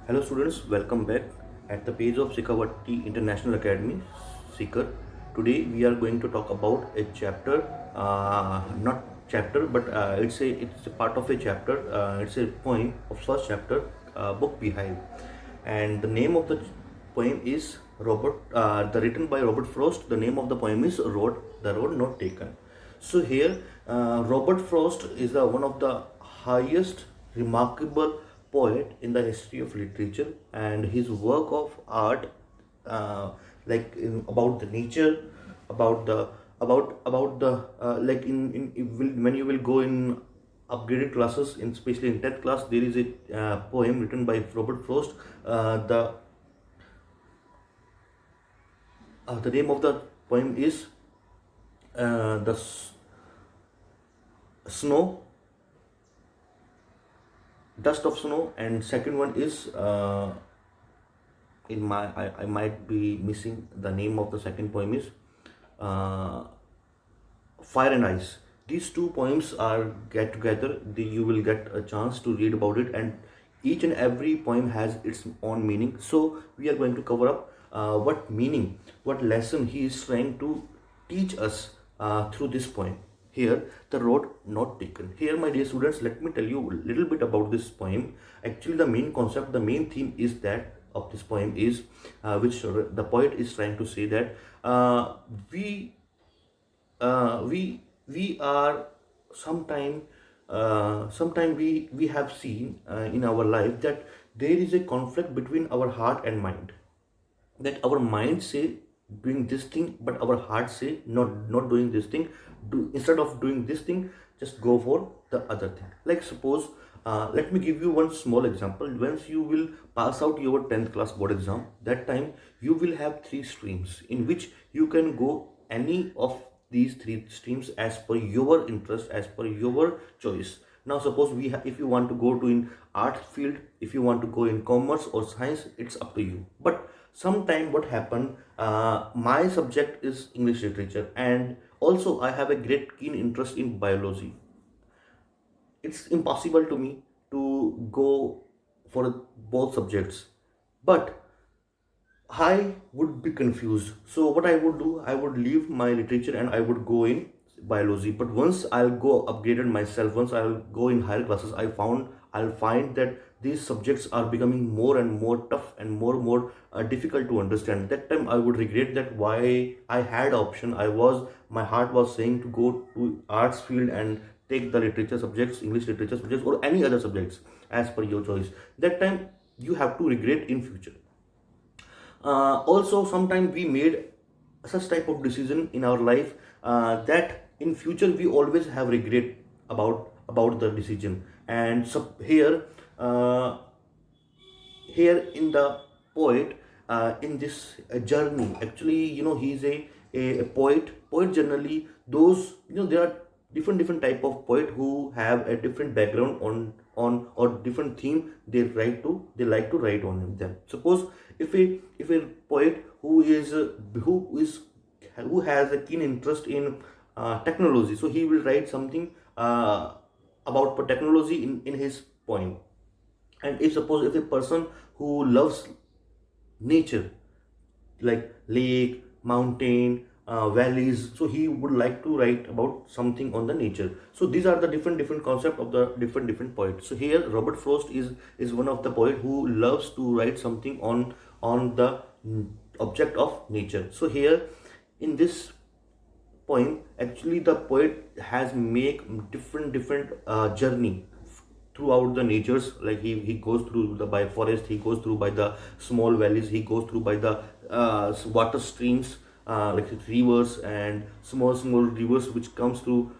Hello students, welcome back at the page of Sikawati International Academy, Seeker. Today we are going to talk about a chapter, not chapter, but it's a part of a chapter. It's a poem of first chapter, book BEEHIVE, and the name of the poem is Robert. The written by Robert Frost. The name of the poem is Road, the Road Not Taken. So here, Robert Frost is one of the highest remarkable poet in the history of literature, and his work of art, about the nature, about the about the when you will go in upgraded classes, in especially in 10th class, there is a poem written by Robert Frost. The name of the poem is the snow, dust of snow, and second one is I might be missing the name of the second poem is uh, Fire and Ice. These two poems are get together. You will get a chance to read about it, and each and every poem has its own meaning. So we are going to cover up what meaning, what lesson he is trying to teach us through this poem. Here, the road not taken. Here, my dear students, let me tell you a little bit about this poem. Actually, the main concept, the main theme is that of this poem is which the poet is trying to say that we we are sometime we have seen in our life that there is a conflict between our heart and mind, that our mind say doing this thing but our heart say not doing this thing. Instead of doing this thing, just go for the other thing. Like suppose, let me give you one small example. Once you will pass out your 10th class board exam, that time you will have three streams in which you can go any of these three streams as per your interest, as per your choice. Now suppose if you want to go to in art field, if you want to go in commerce or science, it's up to you. But sometime what happened, my subject is English literature, and also I have a great keen interest in biology. It's impossible to me to go for both subjects, but I would be confused. So what I would do, I would leave my literature and I would go in biology. But once I'll go upgraded myself, once I'll go in higher classes, I'll find that these subjects are becoming more and more tough and more difficult to understand. That time I would regret that why I had option. My heart was saying to go to arts field and take the literature subjects, English literature subjects, or any other subjects as per your choice. That time you have to regret in future. Also sometimes we made such type of decision in our life that in future we always have regret about the decision. And so here in the poet, in this journey, actually, he's a poet generally. Those, there are different type of poet who have a different background on or different theme they like to write on them. Suppose if a poet who has a keen interest in technology, so he will write something about technology in his poem. And if a person who loves nature, like lake, mountain, valleys, so he would like to write about something on the nature. So these are the different concept of the different poets. So here Robert Frost is one of the poet who loves to write something on the object of nature. So here in this poem, actually the poet has make different journey throughout the natures. Like he goes through the by forest, he goes through by the small valleys, he goes through by the water streams, like rivers and small rivers which comes through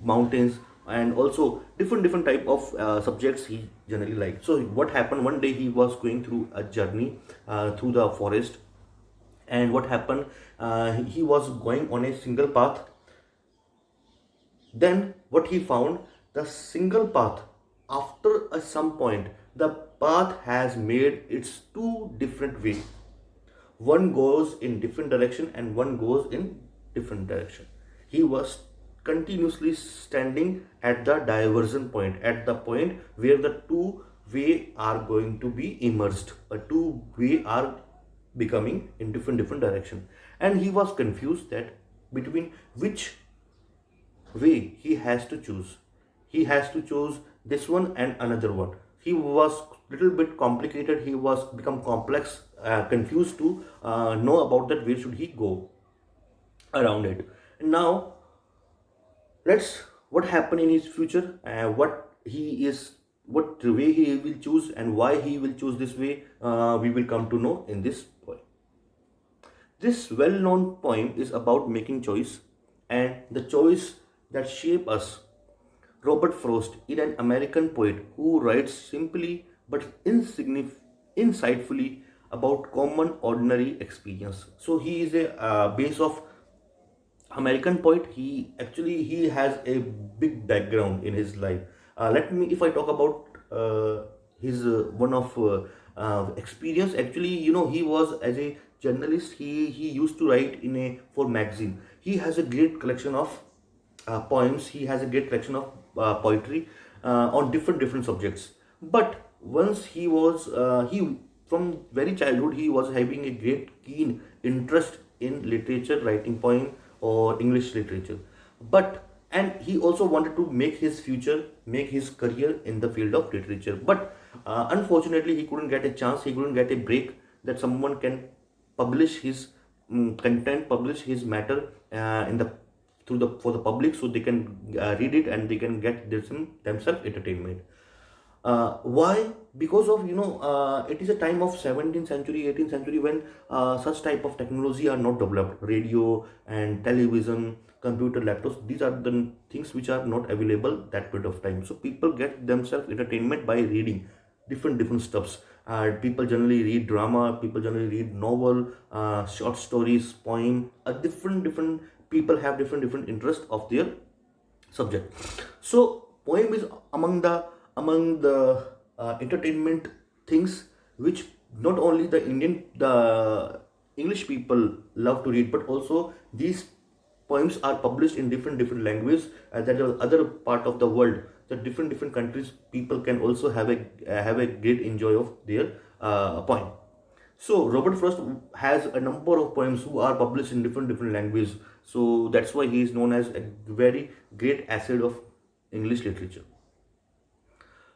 mountains, and also different type of subjects he generally liked. So what happened, one day he was going through a journey through the forest, and what happened, he was going on a single path. Then what he found, the single path, after some point, the path has made its two different way. One goes in different direction and one goes in different direction. He was continuously standing at the diversion point, at the point where the two way are going to be immersed, two way are becoming in different direction, and he was confused that between which way he has to choose. He has to choose this one and another one. He was little bit complicated. He was become complex, confused to know about that where should he go around it. Now let's what happen in his future, what he is, what way he will choose, and why he will choose this way. We will come to know in this point. This well-known poem is about making choice and the choice that shape us. Robert Frost is an American poet who writes simply but insightfully about common ordinary experience. So he is a base of American poet. He has a big background in his life. Let me, if I talk about his one of experience. Actually, he was as a journalist. He used to write in a for magazine. He has a great collection of poems. He has a great collection of poetry on different subjects. But once he from very childhood he was having a great keen interest in literature, writing poem or English literature. But and he also wanted to make his future, make his career in the field of literature. But unfortunately, he couldn't get a chance. He couldn't get a break that someone can publish his content, publish his matter in the through the for the public, so they can read it and they can get themselves entertainment. Why? Because of it is a time of 17th century, 18th century when such type of technology are not developed. Radio and television, computer, laptops. These are the things which are not available that period of time. So people get themselves entertainment by reading different stuffs. People generally read drama. People generally read novel, short stories, poem. Different people have different interest of their subject. So poem is among the entertainment things which not only the English people love to read, but also these poems are published in different languages. That are other part of the world, that different countries people can also have a great enjoy of their poem. So Robert Frost has a number of poems who are published in different languages. So that's why he is known as a very great asset of English literature.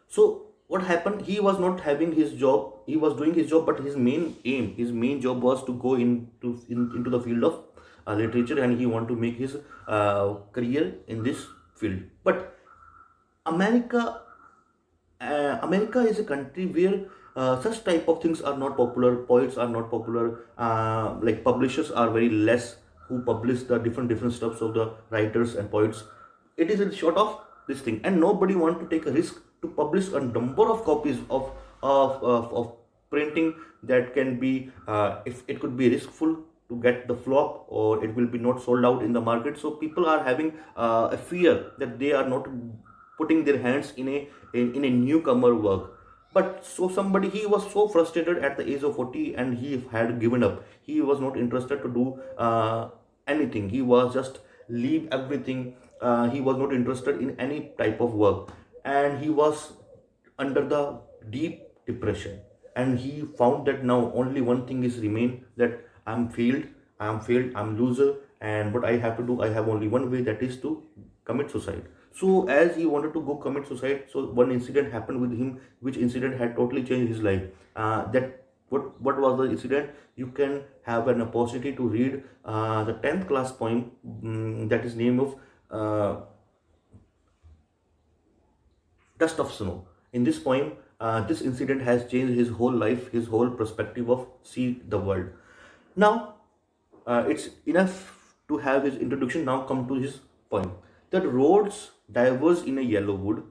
So what happened? He was not having his job. He was doing his job, but his main aim, his main job was to go into the field of literature, and he want to make his career in this field. But America America is a country where such type of things are not popular. Poets are not popular. Like publishers are very less who publish the different stuffs of the writers and poets. It is a short of this thing, and nobody want to take a risk to publish a number of copies of printing that can be if it could be riskful to get the flop, or it will be not sold out in the market. So people are having a fear that they are not putting their hands in a newcomer work. But so somebody, he was so frustrated at the age of 40 and he had given up. He was not interested to do anything. He was just leave everything. He was not interested in any type of work, and he was under the deep depression. And he found that now only one thing is remain, that I'm failed, I'm loser, and what I have to do, I have only one way, that is to commit suicide. So as he wanted to go commit suicide, so one incident happened with him, which incident had totally changed his life. That what was the incident? You can have an opportunity to read the 10th class poem, that is name of uh, Dust of Snow. In this poem, this incident has changed his whole life, his whole perspective of see the world. Now, it's enough to have his introduction. Now come to his point. That roads diverge in a yellow wood,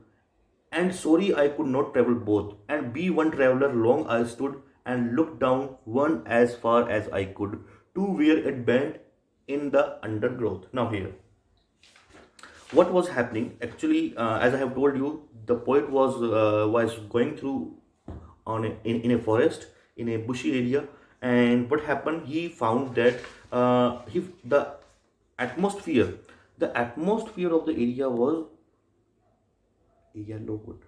and sorry I could not travel both. And be one traveler long I stood, and looked down one as far as I could, to where it bent in the undergrowth. Now here, what was happening actually, as I have told you, the poet was going through in a forest, in a bushy area. And what happened, he found that atmosphere the atmosphere of the area was yellow wood.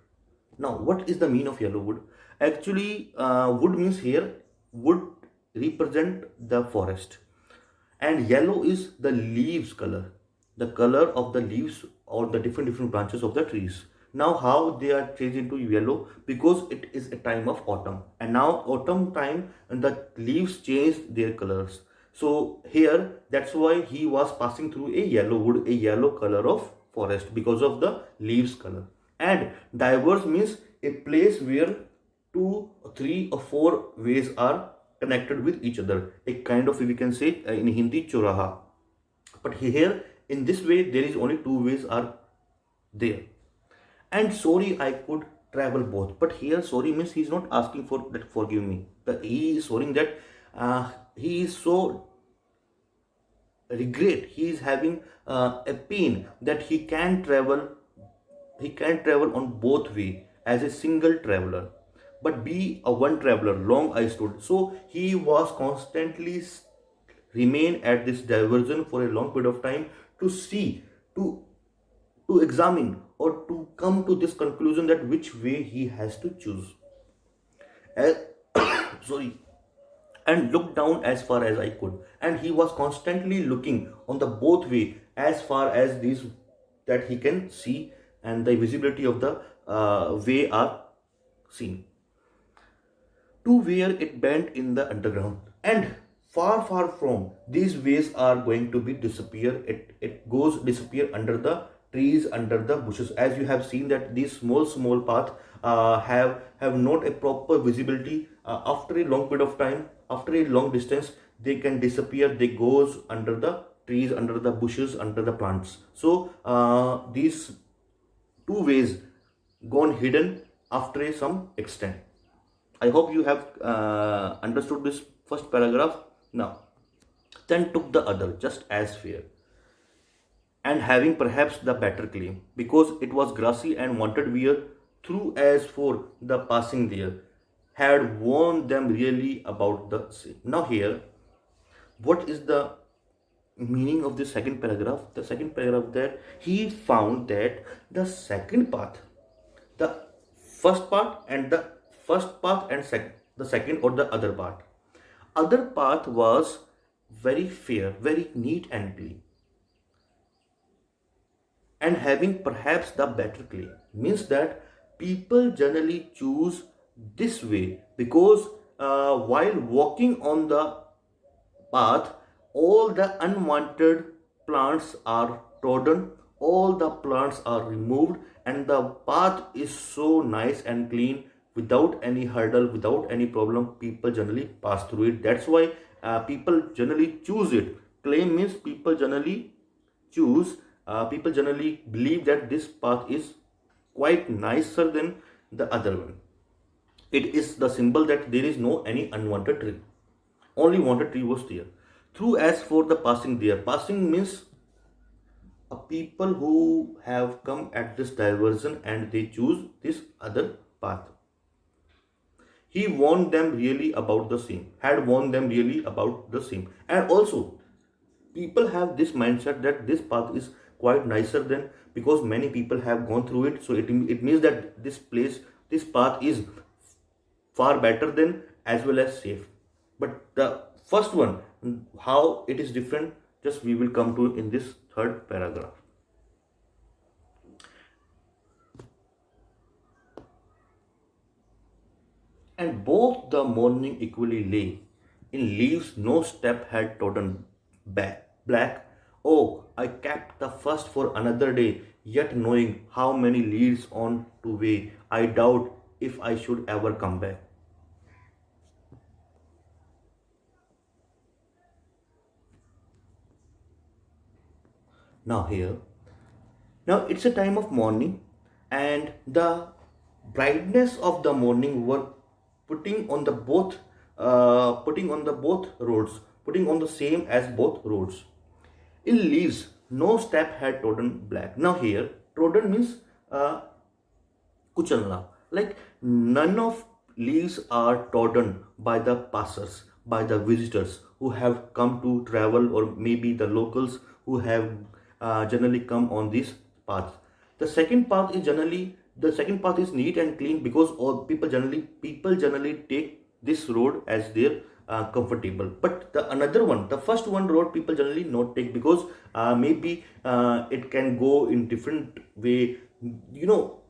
Now, what is the mean of yellow wood? Actually, wood means here, wood represent the forest, and yellow is the leaves color of the leaves or the different branches of the trees. Now, how they are changed into yellow? Because it is a time of autumn, and now autumn time, and the leaves change their colors. So here, that's why he was passing through a yellow wood, a yellow color of forest, because of the leaves color. And diverse means a place where two, three, or four ways are connected with each other. A kind of, we can say in Hindi, choraha. But here, in this way, there is only two ways are there. And sorry, I could travel both. But here, sorry means he's not asking for that. Forgive me. But he is sorry that he is so regret. He is having a pain that he can travel on both way as a single traveler, but be a one traveler long I stood. So he was constantly remain at this diversion for a long period of time, to see, to to examine, or to come to this conclusion that which way he has to choose. As, sorry, and looked down as far as I could. And he was constantly looking on the both way as far as these that he can see, and the visibility of the way are seen, to where it bent in the underground. And far from these ways are going to be disappear. It goes disappear under the trees, under the bushes. As you have seen that these small path have not a proper visibility. After a long period of time, after a long distance, they can disappear. They goes under the trees, under the bushes, under the plants. So these two ways gone hidden after some extent. I hope you have understood this first paragraph. Now, then took the other just as fair, and having perhaps the better claim, because it was grassy and wanted wear, through as for the passing there, had warned them really about the sea. Now here, what is the meaning of the second paragraph? The second paragraph, that he found that the second path, the first part and the first path, and the second or the other path was very fair, very neat and clean, and having perhaps the better claim, means that people generally choose this way because while walking on the path, all the unwanted plants are trodden, all the plants are removed, and the path is so nice and clean, without any hurdle, without any problem. People generally pass through it. That's why people generally choose it. Claim means people generally choose, people generally believe that this path is quite nicer than the other one. It is the symbol that there is no any unwanted tree, only wanted tree was there. Through as for the passing there, passing means a people who have come at this diversion and they choose this other path. He warned them really about the same, had warned them really about the same. And also, people have this mindset that this path is quite nicer than, because many people have gone through it. So it means that this place, this path is far better than as well as safe. But the first one, how it is different, just we will come to in this third paragraph. And both the morning equally lay in leaves no step had trodden back. Black, oh, I kept the first for another day, yet knowing how many leads on to way, I doubt if I should ever come back. Now here, now it's a time of morning, and the brightness of the morning were putting on the both roads, putting on the same as both roads. In leaves, no step had trodden black. Now here, trodden means kuchalna. Like none of leaves are trodden by the passers, by the visitors who have come to travel, or maybe the locals who have generally come on this path. The second path is generally the second path is neat and clean because all people generally take this road as their comfortable. But the another one, the first one road, people generally not take because maybe it can go in different way. You know,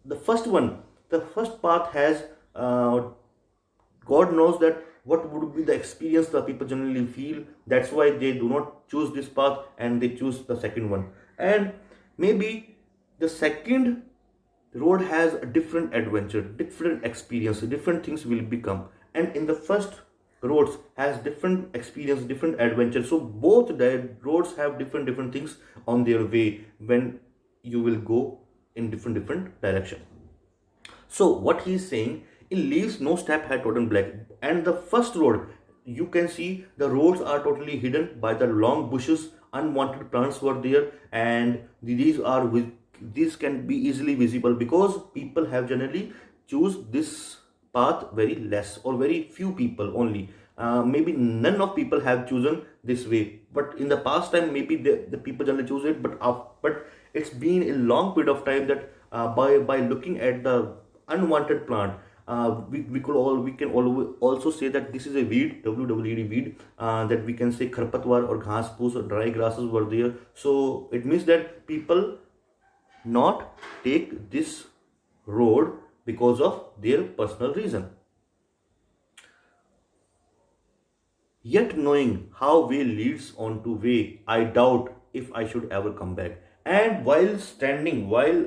the first one, the first path has God knows that what would be the experience the people generally feel. That's why they do not choose this path and they choose the second one. And maybe the second road has a different adventure, different experience, different things will become. And in the first roads has different experience, different adventure. So both the roads have different things on their way when you will go in different direction. So what he is saying, in leaves no step had trodden black. And the first road, you can see the roads are totally hidden by the long bushes, unwanted plants were there, and these can be easily visible because people have generally choose this path very less or very few people only. Maybe none of people have chosen this way, but in the past time maybe the people generally choose it, but it's been a long period of time that by looking at the unwanted plant, we can also say that this is a weed, WWED weed, that we can say kharpatwar or ghas poos or dry grasses were there. So it means that people not take this road because of their personal reason. Yet knowing how way leads on to way, I doubt if I should ever come back. And while standing, while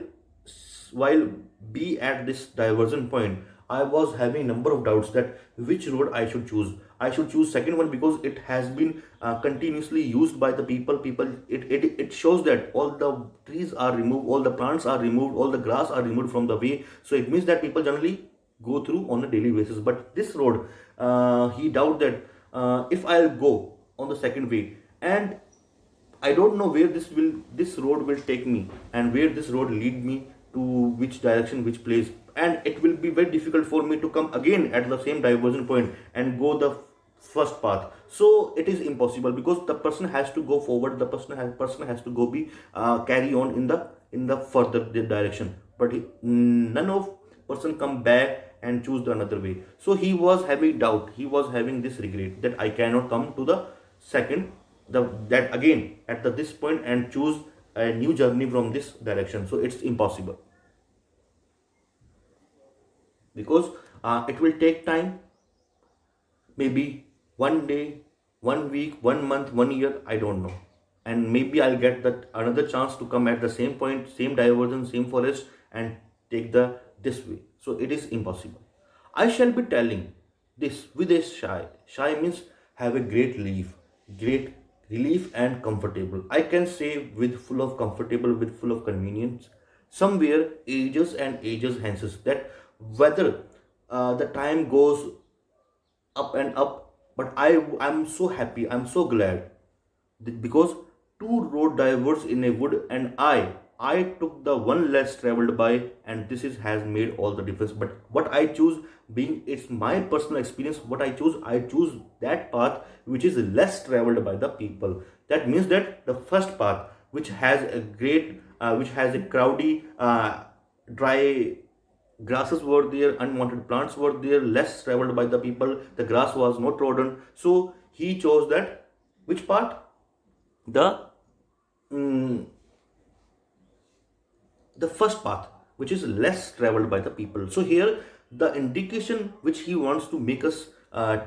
be at this diversion point, I was having number of doubts that which road I should choose. I should choose second one because it has been continuously used by the people. It shows that all the trees are removed, all the plants are removed, all the grass are removed from the way. So it means that people generally go through on a daily basis. But this road, he doubt that if I'll go on the second way, and I don't know where this road will take me and where this road lead me to which direction, which place, and it will be very difficult for me to come again at the same diversion point and go the first path. So it is impossible because the person has to go forward. The person has to go be carry on in the further direction. But none of person come back and choose the another way. So he was having doubt. He was having this regret that I cannot come to the second that again at this point and choose a new journey from this direction. So it's impossible because it will take time, maybe one day, one week, one month, one year, I don't know. And maybe I'll get that another chance to come at the same point, same diversion, same forest, and take the this way. So it is impossible. I shall be telling this with a shy. Shy means have a great relief and comfortable. I can say with full of comfortable, with full of convenience. Somewhere ages and ages hence that whether the time goes up and up, but I'm so happy, I'm so glad because two road diverged in a wood, and I took the one less traveled by, and this is has made all the difference. But what I choose, being it's my personal experience, what I choose that path which is less traveled by the people. That means that the first path which has a great which has a crowdy dry grasses were there, unwanted plants were there, less traveled by the people, the grass was not trodden. So he chose that which part, the mm, the first path which is less traveled by the people. So here the indication which he wants to make us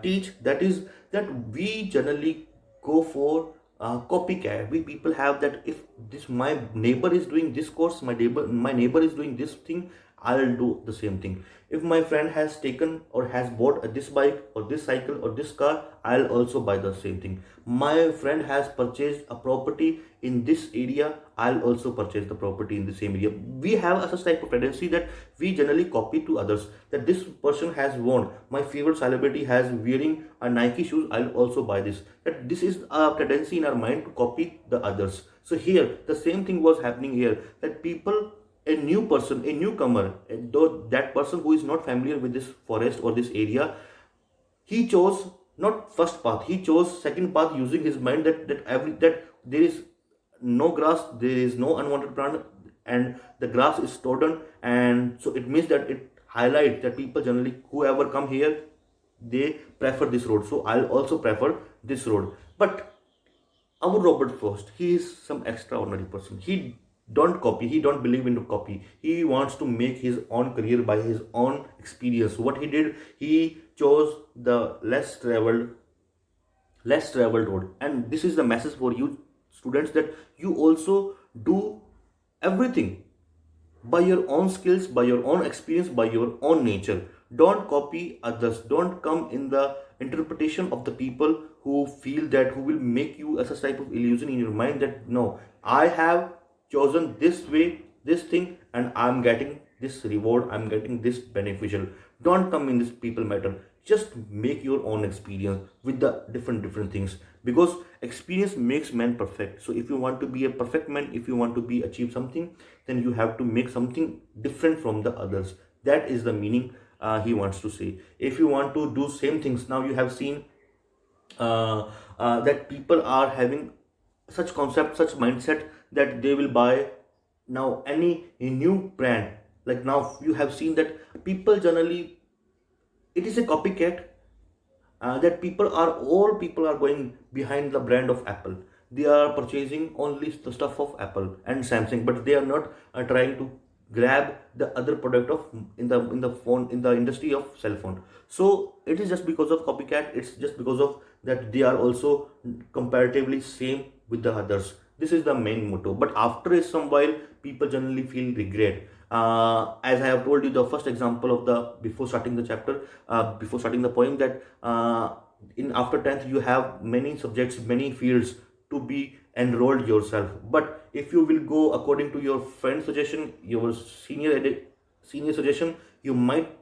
teach, that is that we generally go for copycat. We people have that if this my neighbor is doing this course, my neighbor is doing this thing, I'll do the same thing. If my friend has taken or has bought this bike or this cycle or this car, I'll also buy the same thing. My friend has purchased a property in this area, I'll also purchase the property in the same area. We have a such type of tendency that we generally copy to others. That this person has worn, my favorite celebrity has wearing a Nike shoes, I'll also buy this. That this is a tendency in our mind to copy the others. So here the same thing was happening here, that people, a new person, a newcomer, though that person who is not familiar with this forest or this area, he chose not first path, he chose second path using his mind that there is no grass, there is no unwanted plant, and the grass is trodden, and so it means that it highlights that people generally whoever come here, they prefer this road, so I'll also prefer this road. But our Robert Frost, he is some extraordinary person. He don't copy, he don't believe in to copy, he wants to make his own career by his own experience. What he did, he chose the less traveled road. And this is the message for you students, that you also do everything by your own skills, by your own experience, by your own nature. Don't copy others. Don't come in the interpretation of the people who feel that, who will make you as a type of illusion in your mind that no, I have chosen this way, this thing, and I'm getting this reward, I'm getting this beneficial. Don't come in this people matter. Just make your own experience with the different things, because experience makes man perfect. So if you want to be a perfect man, if you want to be achieve something, then you have to make something different from the others. That is the meaning he wants to say. If you want to do same things, now you have seen that people are having such concept, such mindset, that they will buy now any new brand. Like now you have seen that people generally, it is a copycat, that people are going behind the brand of Apple. They are purchasing only the stuff of Apple and Samsung, but they are not trying to grab the other product of in the phone, in the industry of cell phone. So it is just because of copycat. It's just because of that they are also comparatively same with the others. This is the main motto. But after some while, people generally feel regret. As I have told you, the first example of the before starting the chapter, before starting the poem, that in after 10th you have many subjects, many fields to be enrolled yourself. But if you will go according to your friend's suggestion, your senior suggestion, you might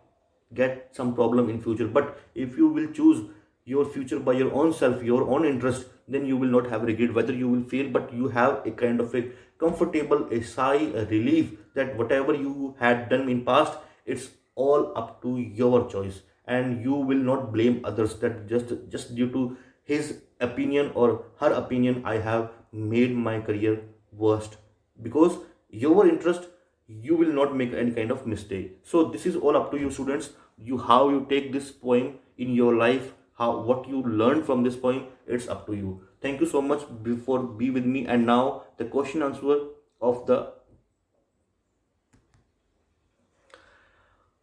get some problem in future. But if you will choose your future by your own self, your own interest, then you will not have regret whether you will fail, but you have a kind of a comfortable, a sigh, a relief, that whatever you had done in past, it's all up to your choice, and you will not blame others that just due to his opinion or her opinion I have made my career worst. Because your interest, you will not make any kind of mistake. So this is all up to you students, you how you take this poem in your life, how what you learn from this poem, it's up to you. Thank you so much for be with me. And now the question answer of the,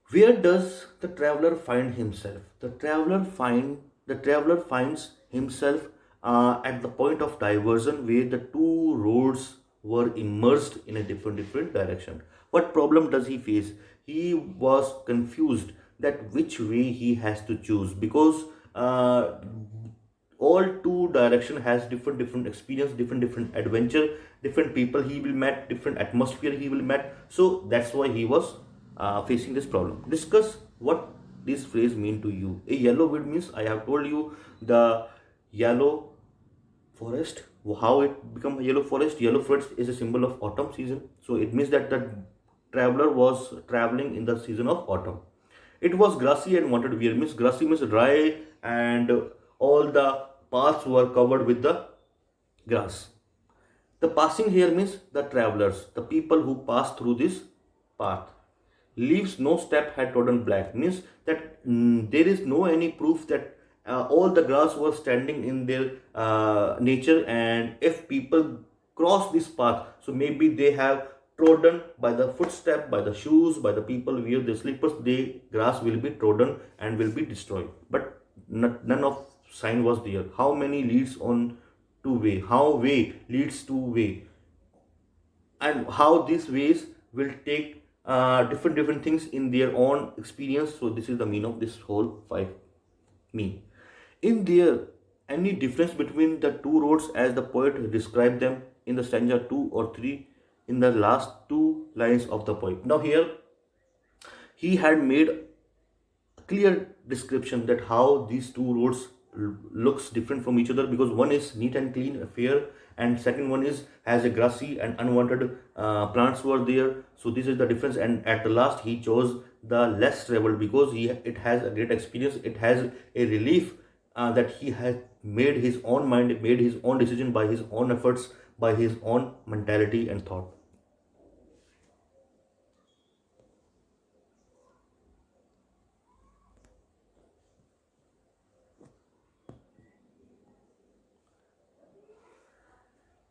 where does the traveler find himself? The traveler finds himself at the point of diversion, where the two roads were immersed in a different direction. What problem does he face? He was confused that which way he has to choose, because all two direction has different experience, different adventure, different people he will met, different atmosphere he will met. So that's why he was facing this problem. Discuss what this phrase mean to you. A yellow wood means, I have told you the yellow forest, how it become a yellow forest. Yellow forest is a symbol of autumn season, so it means that the traveler was traveling in the season of autumn. It was grassy and wanted wear, means grassy means dry, and all the paths were covered with the grass. The passing here means the travelers, the people who pass through this path. Leaves no step had trodden black, means that there is no any proof that all the grass was standing in their nature, and if people cross this path, so maybe they have trodden by the footstep, by the shoes, by the people wear the slippers, the grass will be trodden and will be destroyed. But none of sign was there. How many leads on to way? How way leads to way? And how these ways will take different things in their own experience. So this is the meaning of this whole five mean. In there any difference between the two roads as the poet described them in the stanza 2 or 3, in the last two lines of the poem? Now here he had made a clear description that how these two roads looks different from each other, because one is neat and clean, fair, and second one is has a grassy and unwanted plants were there. So this is the difference, and at the last he chose the less traveled, because it has a great experience, it has a relief, that he has made his own mind, made his own decision by his own efforts, by his own mentality and thought.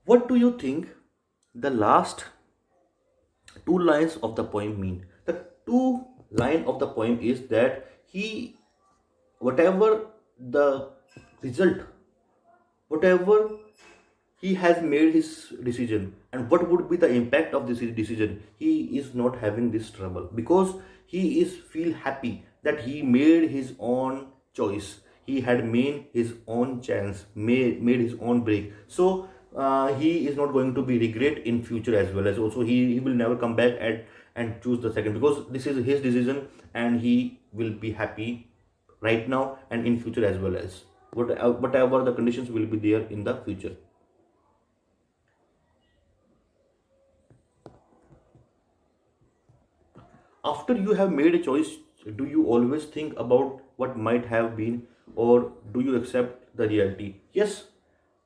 What do you think the last two lines of the poem mean? The two line of the poem is that he, whatever the result, whatever he has made his decision, and what would be the impact of this decision, he is not having this trouble because he is feel happy that he made his own choice, he had made his own chance, made his own break. So he is not going to be regret in future as well as also he will never come back and choose the second because this is his decision and he will be happy right now and in future as well as whatever the conditions will be there in the future. After you have made a choice, do you always think about what might have been, or do you accept the reality? Yes,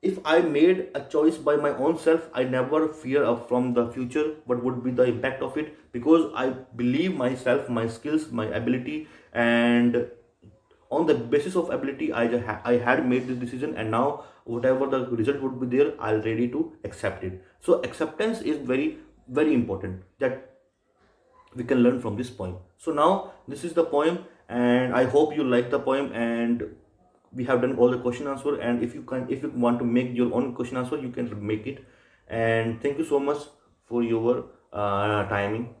if I made a choice by my own self, I never fear of from the future what would be the impact of it because I believe myself, my skills, my ability, and on the basis of ability I had made this decision, and now whatever the result would be there, I'll ready to accept it. So acceptance is very very important that we can learn from this poem. So now this is the poem, and I hope you like the poem, and we have done all the question answer, and if you want to make your own question answer, you can make it. And thank you so much for your timing.